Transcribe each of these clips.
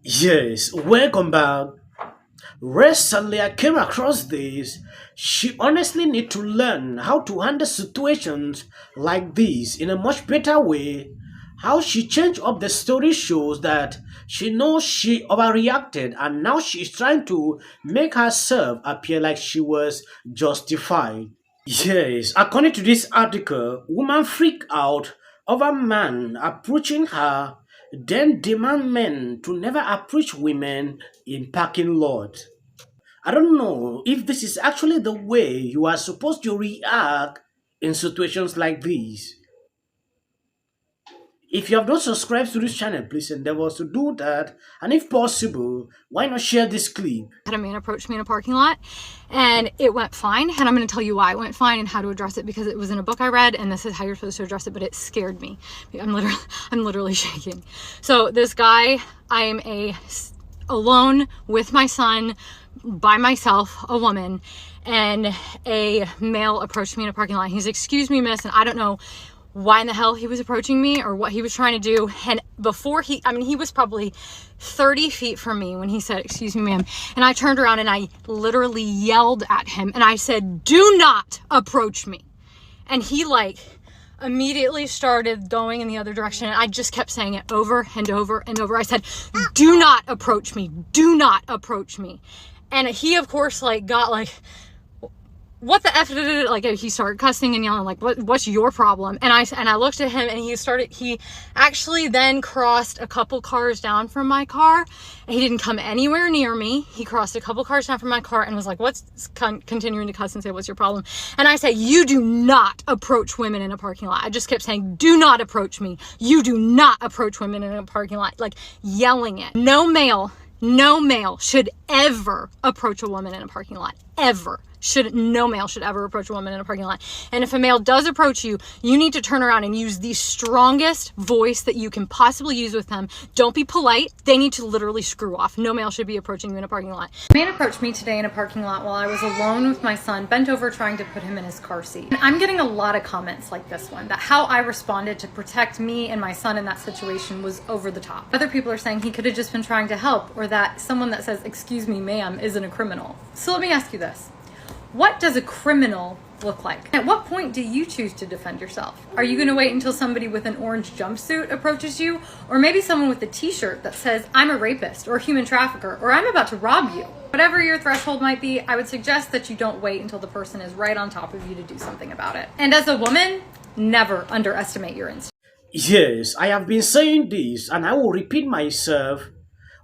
Yes, welcome back. Recently, I came across this. She honestly need to learn how to handle situations like this in a much better way. How she changed up the story shows that she knows she overreacted and now she is trying to make herself appear like she was justified. Yes, according to this article, woman freak out over man approaching her, then demand men to never approach women in parking lot. I don't know if this is actually the way you are supposed to react in situations like these. If you have not subscribed to this channel, please endeavor to do that. And if possible, why not share this clip? Had a man approach me in a parking lot and it went fine, and I'm going to tell you why it went fine and how to address it, because it was in a book I read and this is how you're supposed to address it, but it scared me. I'm literally shaking. So this guy, alone with my son, by myself, a woman, and a male approached me in a parking lot. He's, "Excuse me, miss," and I don't know why in the hell he was approaching me or what he was trying to do. And before he was probably 30 feet from me when he said, "Excuse me, ma'am." And I turned around and I literally yelled at him and I said, "Do not approach me." And he immediately started going in the other direction. And I just kept saying it over and over and over. I said, "Do not approach me. Do not approach me." And he, of course, got "What the F?" He started cussing and yelling, what's your problem? And I looked at him and he actually then crossed a couple cars down from my car. He didn't come anywhere near me. He crossed a couple cars down from my car and was like, continuing to cuss and say, "What's your problem?" And I said, "You do not approach women in a parking lot." I just kept saying, "Do not approach me. You do not approach women in a parking lot," yelling it. No male should ever approach a woman in a parking lot. Ever. No male should ever approach a woman in a parking lot. And if a male does approach you, you need to turn around and use the strongest voice that you can possibly use with them. Don't be polite. They need to literally screw off. No male should be approaching you in a parking lot. A man approached me today in a parking lot while I was alone with my son, bent over trying to put him in his car seat. And I'm getting a lot of comments like this one, that how I responded to protect me and my son in that situation was over the top. Other people are saying he could have just been trying to help, or that someone that says, "Excuse me, ma'am," isn't a criminal. So let me ask you this. What does a criminal look like? At what point do you choose to defend yourself? Are you going to wait until somebody with an orange jumpsuit approaches you? Or maybe someone with a t-shirt that says, "I'm a rapist," or a human trafficker, or "I'm about to rob you"? Whatever your threshold might be, I would suggest that you don't wait until the person is right on top of you to do something about it. And as a woman, never underestimate your instincts. Yes, I have been saying this and I will repeat myself.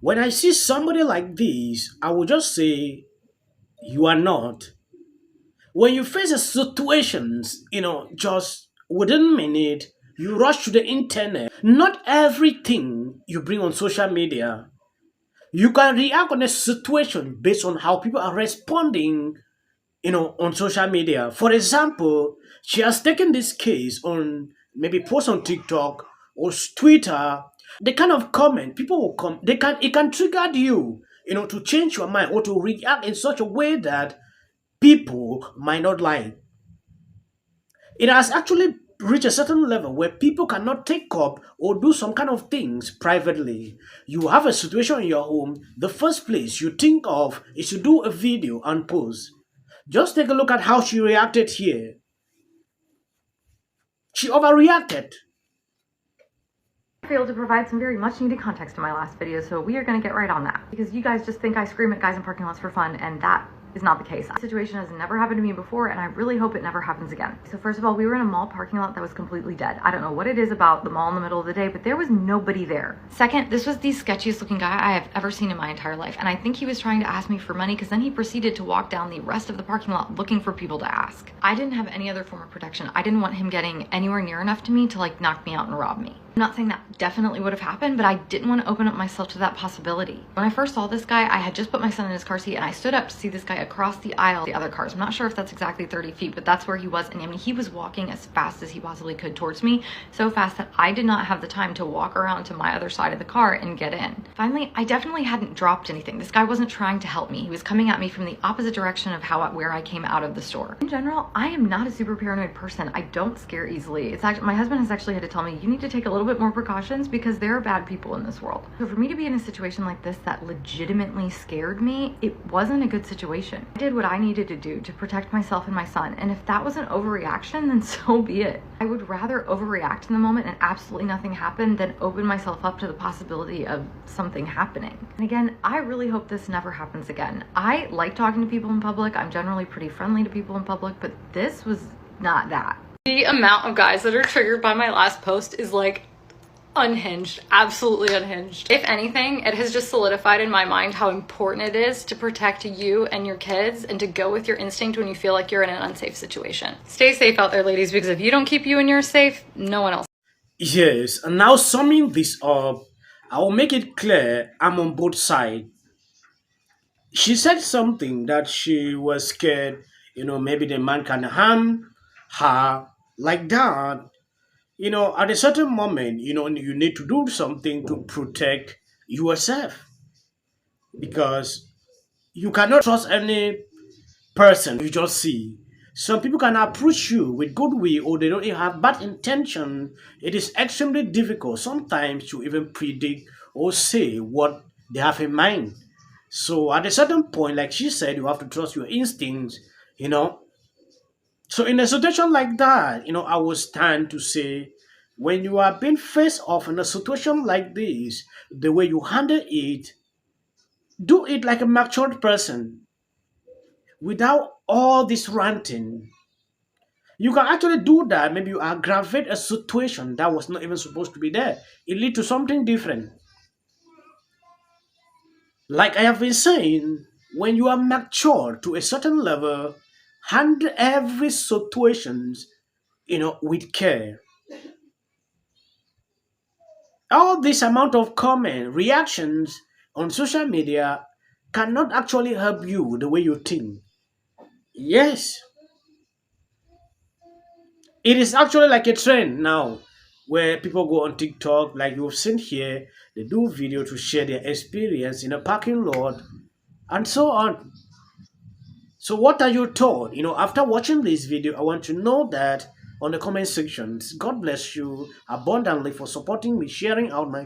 When I see somebody like this, I will just say, "You are not." When you face a situations, just within a minute, you rush to the internet. Not everything you bring on social media. You can react on a situation based on how people are responding, on social media. For example, she has taken this case on maybe post on TikTok or Twitter. The kind of comment people will come, it can trigger you, to change your mind or to react in such a way that people might not like. It has actually reached a certain level where people cannot take up or do some kind of things privately. You have a situation in your home, the first place you think of is to do a video and post. Just take a look at how she reacted here. She overreacted. I failed to provide some very much needed context in my last video, so we are going to get right on that. Because you guys just think I scream at guys in parking lots for fun, and that is not the case. This situation has never happened to me before, and I really hope it never happens again. So first of all, we were in a mall parking lot that was completely dead. I don't know what it is about the mall in the middle of the day, but there was nobody there. Second, this was the sketchiest looking guy I have ever seen in my entire life, and I think he was trying to ask me for money, because then he proceeded to walk down the rest of the parking lot looking for people to ask. I didn't have any other form of protection. I didn't want him getting anywhere near enough to me to knock me out and rob me. I'm not saying that definitely would have happened, but I didn't want to open up myself to that possibility. When I first saw this guy, I had just put my son in his car seat and I stood up to see this guy across the aisle, the other cars. I'm not sure if that's exactly 30 feet, but that's where he was. And I mean, he was walking as fast as he possibly could towards me, so fast that I did not have the time to walk around to my other side of the car and get in. Finally, I definitely hadn't dropped anything. This guy wasn't trying to help me. He was coming at me from the opposite direction of where I came out of the store. In general, I am not a super paranoid person. I don't scare easily. My husband has actually had to tell me, you need to take a little little bit more precautions because there are bad people in this world. So for me to be in a situation like this that legitimately scared me, it wasn't a good situation. I did what I needed to do to protect myself and my son, and if that was an overreaction, then so be it. I would rather overreact in the moment and absolutely nothing happen than open myself up to the possibility of something happening. And again, I really hope this never happens again. I like talking to people in public. I'm generally pretty friendly to people in public, but this was not that. The amount of guys that are triggered by my last post is like unhinged, absolutely unhinged. If anything, it has just solidified in my mind how important it is to protect you and your kids and to go with your instinct when you feel like you're in an unsafe situation. Stay safe out there, ladies, because if you don't keep you and yours safe, no one else. Yes, and now summing this up, I will make it clear I'm on both sides. She said something that she was scared, maybe the man can harm her like that. At a certain moment, you need to do something to protect yourself because you cannot trust any person you just see. Some people can approach you with goodwill or they don't even have bad intention. It is extremely difficult sometimes to even predict or say what they have in mind. So at a certain point, like she said, you have to trust your instincts, you know. So in a situation like that, I would stand to say when you are being faced off in a situation like this, the way you handle it, do it like a matured person without all this ranting. You can actually do that. Maybe you aggravate a situation that was not even supposed to be there. It lead to something different. Like I have been saying, when you are mature to a certain level, handle every situation, with care. All this amount of comment, reactions on social media cannot actually help you the way you think. Yes, it is actually like a trend now where people go on TikTok, like you've seen here, they do video to share their experience in a parking lot and so on. So what are your thoughts? After watching this video, I want to know that on the comment sections. God bless you abundantly for supporting me, sharing out my